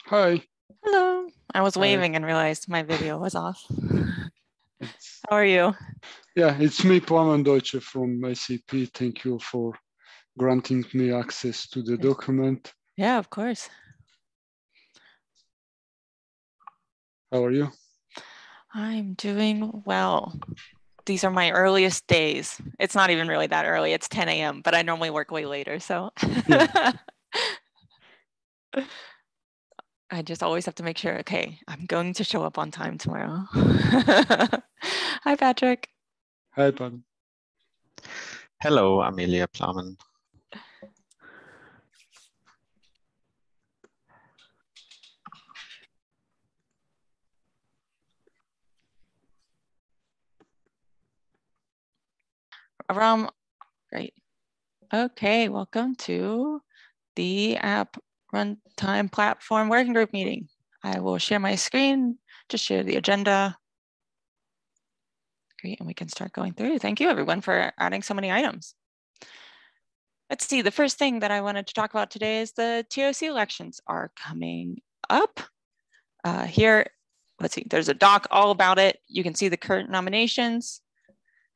Hi. Hello. I was Hi. waving and realized my video was off. It's, How are you? yeah, it's me, Plamen Deutsche from SAP. Thank you for granting me access to the document. Yeah, of course. How are you? I'm doing well. These are my earliest days. It's not even really that early. It's 10 a.m., but I normally work way later. So Yeah. I just always have to make sure, okay, I'm going to show up on time tomorrow. Hi, Patrick. Hi, Padam. Hello, Amelia Plamen. Aram, great. Okay, welcome to the app runtime platform working group meeting. I will share my screen to share the agenda. Great, and we can start going through. Thank you everyone for adding so many items. Let's see, the first thing that I wanted to talk about today is the TOC elections are coming up. Here, let's see, there's a doc all about it. You can see the current nominations.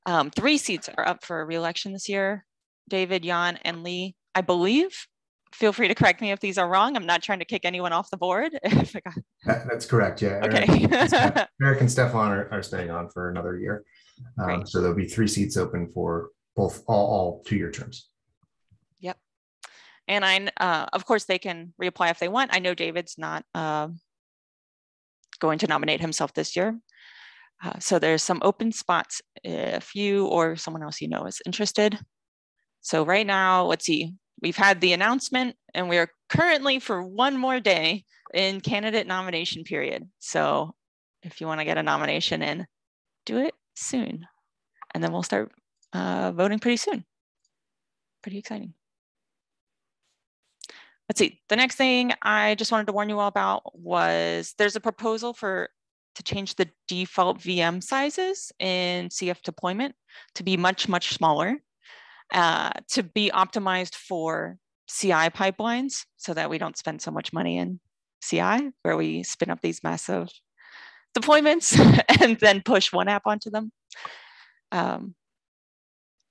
3 seats are up for re-election this year. David, Jan, and Lee, I believe. Feel free to correct me if these are wrong. I'm not trying to kick anyone off the board. That's correct. Yeah. Okay. Eric and Stefan are staying on for another year. So there'll be 3 seats open for both all 2-year terms. Yep. And of course, they can reapply if they want. I know David's not going to nominate himself this year. So there's some open spots if you or someone else you know is interested. So right now, let's see, we've had the announcement and we are currently for one more day in candidate nomination period. So if you want to get a nomination in, do it soon. And then we'll start voting pretty soon. Pretty exciting. Let's see, the next thing I just wanted to warn you all about was there's a proposal to change the default VM sizes in CF deployment to be much, much smaller. To be optimized for CI pipelines so that we don't spend so much money in CI where we spin up these massive deployments and then push one app onto them.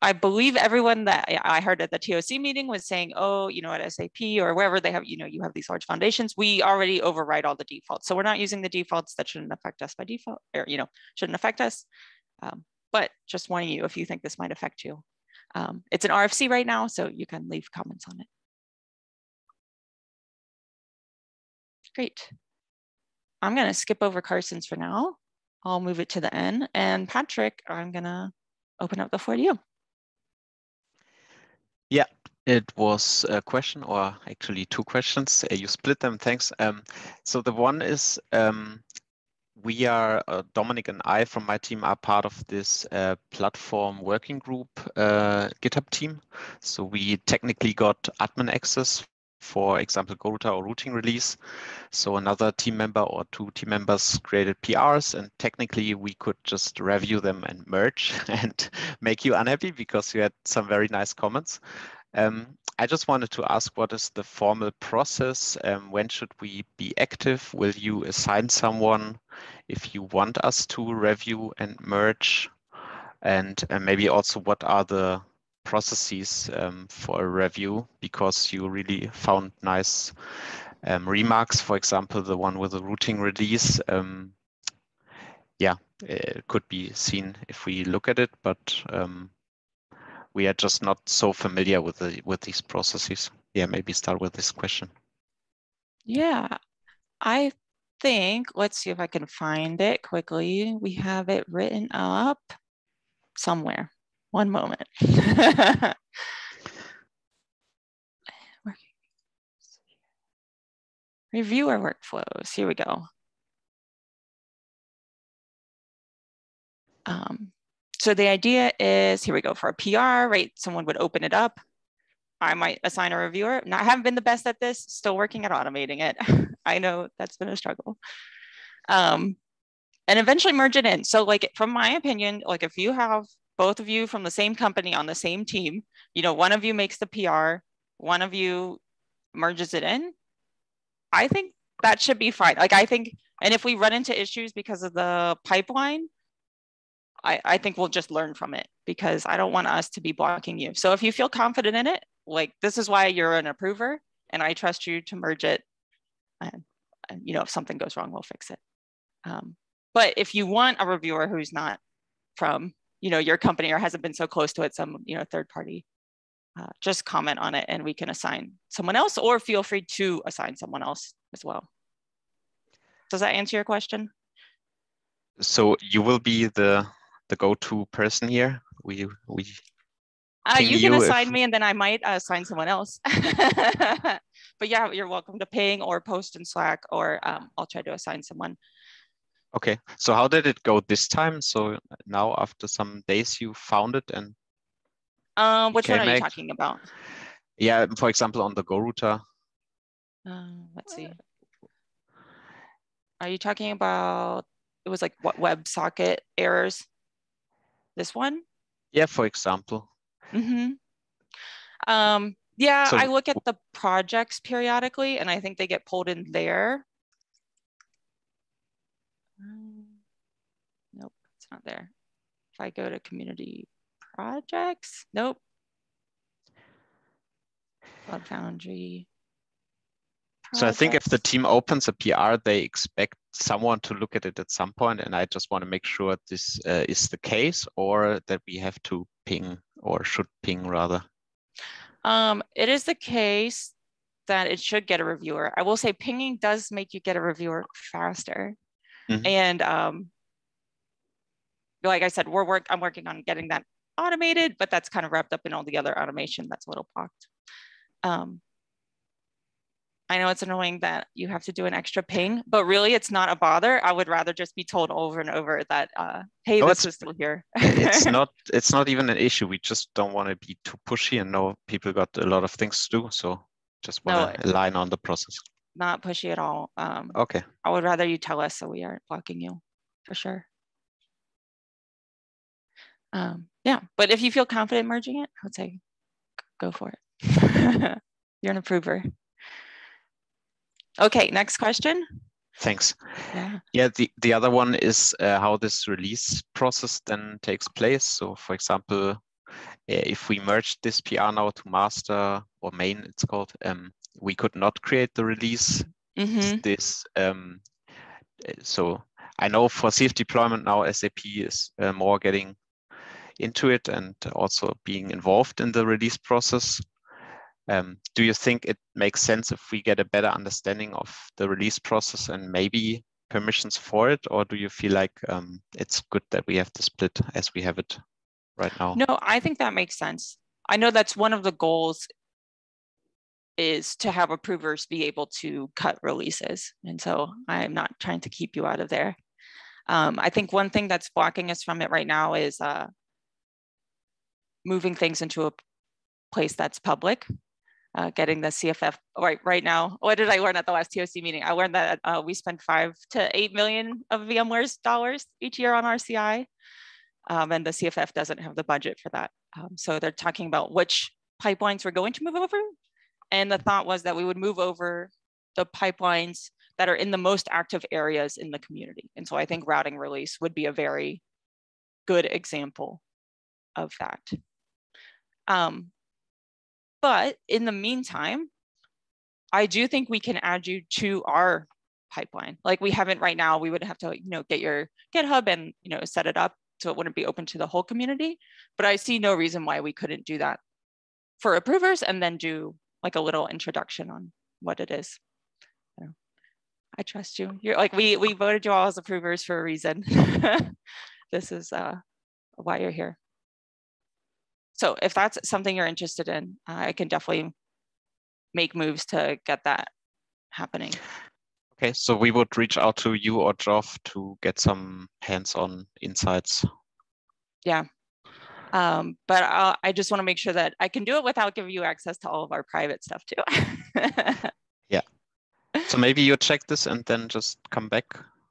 I believe everyone that I heard at the TOC meeting was saying, oh, at SAP or wherever they have, you have these large foundations, we already override all the defaults. So we're not using the defaults that shouldn't affect us by default or, shouldn't affect us. But just warning you if you think this might affect you. It's an RFC right now, so you can leave comments on it. Great. I'm going to skip over Carson's for now. I'll move it to the end. And Patrick, I'm going to open up the floor to you. Yeah, it was a question, or actually 2 questions. You split them, thanks. So the one is, we are, Dominic and I from my team are part of this platform working group GitHub team. So we technically got admin access, for example, Go router or routing release. So another team member or 2 team members created PRs, and technically we could just review them and merge and make you unhappy because you had some very nice comments. I just wanted to ask, what is the formal process? When should we be active? Will you assign someone if you want us to review and merge? And maybe also what are the processes for a review, because you really found nice remarks. For example, the one with the routing release. Yeah, it could be seen if we look at it, but we are just not so familiar with these processes. Yeah, maybe start with this question. Yeah, I think, let's see if I can find it quickly. We have it written up somewhere. One moment. Reviewer workflows. Here we go. So the idea is, here we go, for a PR, right? Someone would open it up. I might assign a reviewer. I haven't been the best at this, still working at automating it. I know that's been a struggle. And eventually merge it in. So like, from my opinion, like if you have both of you from the same company on the same team, one of you makes the PR, one of you merges it in, I think that should be fine. Like I think, and if we run into issues because of the pipeline, I think we'll just learn from it, because I don't want us to be blocking you. So if you feel confident in it, like this is why you're an approver, and I trust you to merge it. And you know, if something goes wrong, we'll fix it. But if you want a reviewer who's not from, you know, your company or hasn't been so close to it, some, you know, third party, just comment on it and we can assign someone else, or feel free to assign someone else as well. Does that answer your question? So you will be the go-to person here. You can assign me, and then I might assign someone else. But yeah, you're welcome to ping or post in Slack, or I'll try to assign someone. Okay, so how did it go this time? So now after some days you found it, and which one are you talking about? Yeah, for example, on the Go router. Let's see. Are you talking about, it was like what, WebSocket errors? This one? Yeah, for example. Yeah, so I look at the projects periodically, and I think they get pulled in there. Nope, it's not there. If I go to community projects, nope. Cloud Foundry. So I think if the team opens a PR, they expect someone to look at it at some point, and I just want to make sure this is the case, or that we have to ping, or should ping rather. It is the case that it should get a reviewer. I will say pinging does make you get a reviewer faster. And like I said, I'm working on getting that automated, but that's kind of wrapped up in all the other automation that's a little blocked. I know it's annoying that you have to do an extra ping, but really it's not a bother. I would rather just be told over and over that, hey, this is still here. It's not even an issue. We just don't want to be too pushy and know people got a lot of things to do. So just want to align on the process. Not pushy at all. Okay. I would rather you tell us so we aren't blocking you, for sure. Yeah, but if you feel confident merging it, I would say go for it. You're an approver. Okay, next question. Thanks. Yeah, the other one is how this release process then takes place. So for example, if we merge this PR now to master or main, it's called, we could not create the release. So I know for CF deployment now, SAP is more getting into it and also being involved in the release process. Do you think it makes sense if we get a better understanding of the release process and maybe permissions for it, or do you feel like it's good that we have the split as we have it right now? No, I think that makes sense. I know that's one of the goals, is to have approvers be able to cut releases. And so I'm not trying to keep you out of there. I think one thing that's blocking us from it right now is moving things into a place that's public. Getting the CFF right now. What did I learn at the last TOC meeting? I learned that we spend $5 to $8 million of VMware's dollars each year on RCI, and the CFF doesn't have the budget for that. So they're talking about which pipelines we're going to move over, and the thought was that we would move over the pipelines that are in the most active areas in the community. And so I think routing release would be a very good example of that. But in the meantime, I do think we can add you to our pipeline. Like we haven't right now, we would have to, get your GitHub and, set it up so it wouldn't be open to the whole community. But I see no reason why we couldn't do that for approvers and then do like a little introduction on what it is. I trust you. You're like, we voted you all as approvers for a reason. This is why you're here. So if that's something you're interested in, I can definitely make moves to get that happening. Okay, so we would reach out to you or Geoff to get some hands-on insights. Yeah, but I just want to make sure that I can do it without giving you access to all of our private stuff too. Yeah, so maybe you check this and then just come back.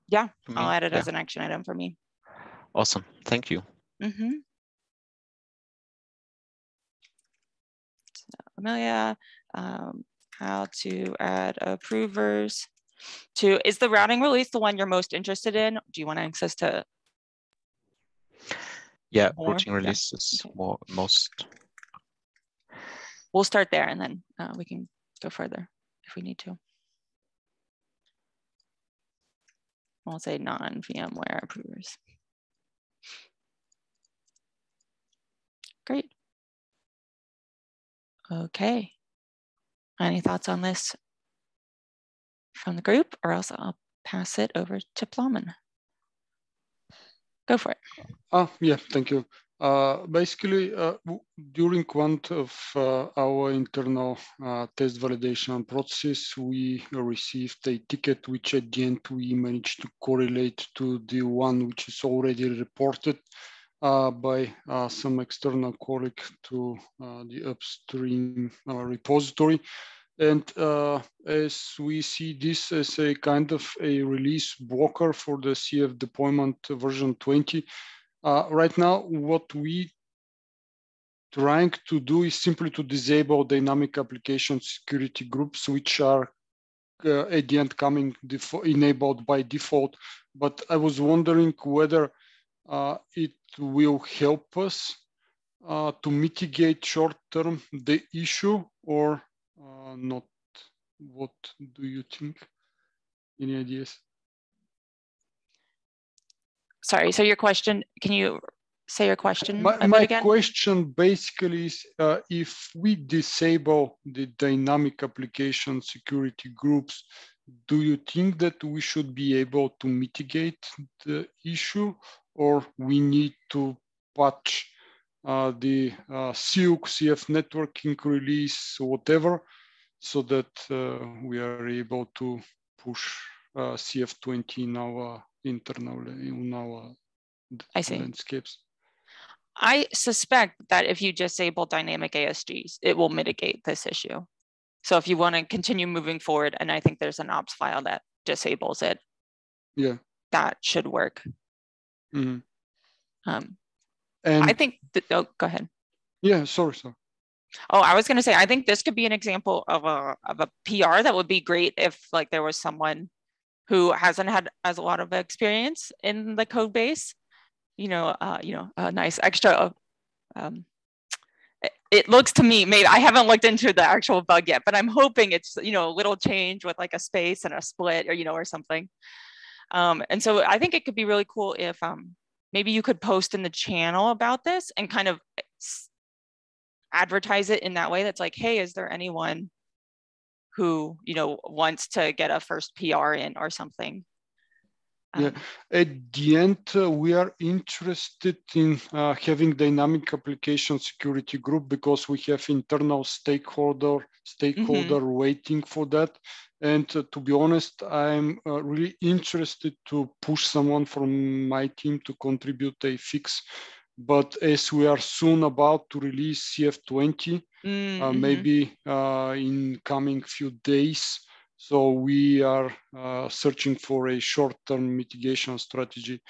Yeah, I'll add it as an action item for me. Awesome, thank you. Amelia, how to add approvers Is the routing release the one you're most interested in? Do you want access to? Yeah, more? routing release is more most. We'll start there and then we can go further if we need to. We'll say non-VMware approvers. Great. Okay. Any thoughts on this from the group, or else I'll pass it over to Plowman. Go for it. Yeah, thank you. Basically, during one of our internal test validation process, we received a ticket which at the end we managed to correlate to the one which is already reported by some external colleague to the upstream repository. And as we see this as a kind of a release blocker for the CF deployment version 20, right now what we trying to do is simply to disable dynamic application security groups, which are at the end coming enabled by default. But I was wondering whether it will help us to mitigate short-term the issue or not. What do you think? Any ideas? Sorry, so your question, can you say your question my again? question basically is if we disable the dynamic application security groups, do you think that we should be able to mitigate the issue, or we need to patch the CF networking release, whatever, so that we are able to push CF20 in our internal, in our landscapes? I suspect that if you disable dynamic ASGs, it will mitigate this issue. So if you want to continue moving forward, and I think there's an ops file that disables it, yeah, that should work. Mm-hmm. And I think, oh, go ahead. Yeah, sorry. Oh, I was going to say, I think this could be an example of a PR that would be great if like there was someone who hasn't had as a lot of experience in the code base, a nice extra. It looks to me, maybe I haven't looked into the actual bug yet, but I'm hoping it's a little change with like a space and a split, or something. And so I think it could be really cool if maybe you could post in the channel about this and kind of advertise it in that way. That's like, hey, is there anyone who wants to get a first PR in or something? Yeah, at the end, we are interested in having dynamic application security group because we have internal stakeholder waiting for that. And to be honest, I'm really interested to push someone from my team to contribute a fix. But as we are soon about to release CF20, maybe in coming few days, so we are searching for a short-term mitigation strategy.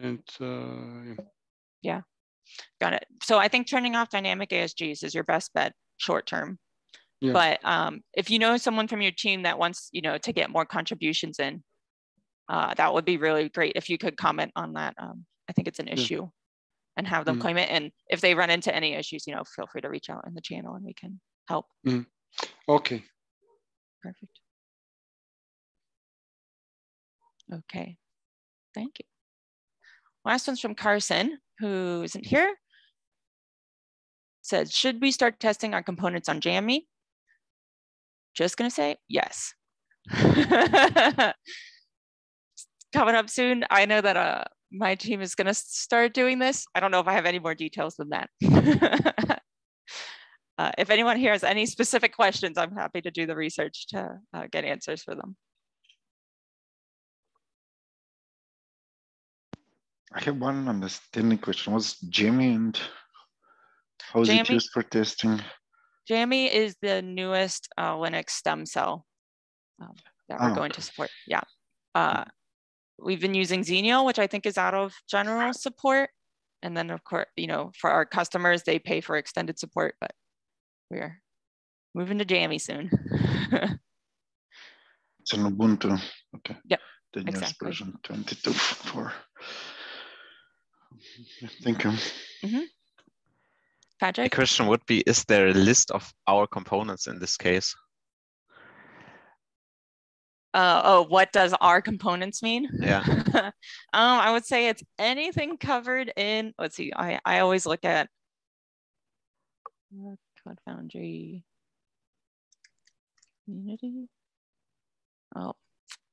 And yeah, got it. So I think turning off dynamic ASGs is your best bet short-term. Yeah. But if you know someone from your team that wants to get more contributions in, that would be really great if you could comment on that. I think it's an issue, and have them claim it. And if they run into any issues, feel free to reach out in the channel and we can help. Okay. Perfect. Okay, thank you. Last one's from Carson, who isn't here. Says, should we start testing our components on Jammy? Just gonna say yes. Coming up soon. I know that my team is gonna start doing this. I don't know if I have any more details than that. If anyone here has any specific questions, I'm happy to do the research to get answers for them. I have one understanding question. What's Jammy and how is it used for testing? Jammy is the newest Linux stem cell that we're going to support. Yeah. We've been using Xenial, which I think is out of general support. And then of course, for our customers, they pay for extended support, but we're moving to Jammy soon. It's an Ubuntu. Okay. Yep. The newest exactly. version 22.4. Thank you. Patrick? The question would be, is there a list of our components in this case? What does our components mean? Yeah. I would say it's anything covered in, let's see, I always look at Code Foundry community. Oh,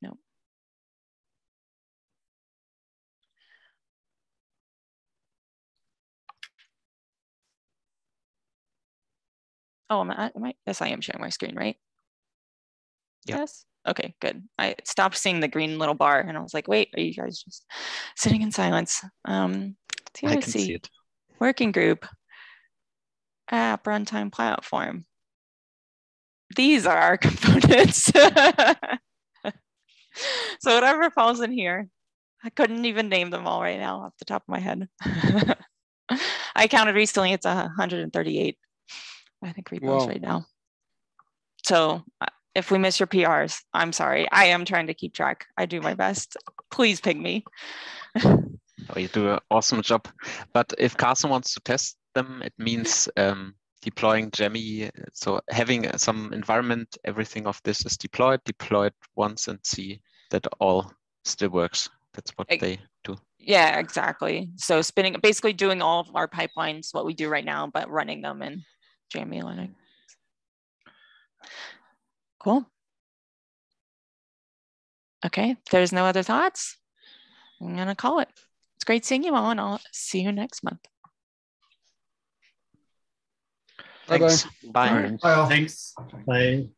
no. Oh, yes, I am sharing my screen, right? Yeah. Yes. Okay, good. I stopped seeing the green little bar and I was like, wait, are you guys just sitting in silence? TOC, I can see it. Working group, app, runtime platform. These are our components. So whatever falls in here, I couldn't even name them all right now off the top of my head. I counted recently, it's 138, I think, repos right now. So if we miss your PRs, I'm sorry. I am trying to keep track. I do my best. Please ping me. Oh, you do an awesome job. But if Carson wants to test them, it means deploying Jammy. So having some environment, everything of this is deployed once and see that all still works. That's what they do. Yeah, exactly. So basically doing all of our pipelines, what we do right now, but running them in Jammy Linux. Cool. Okay, if there's no other thoughts, I'm going to call it. It's great seeing you all, and I'll see you next month. Thanks. Bye-bye. Bye. Well, Thanks. Bye.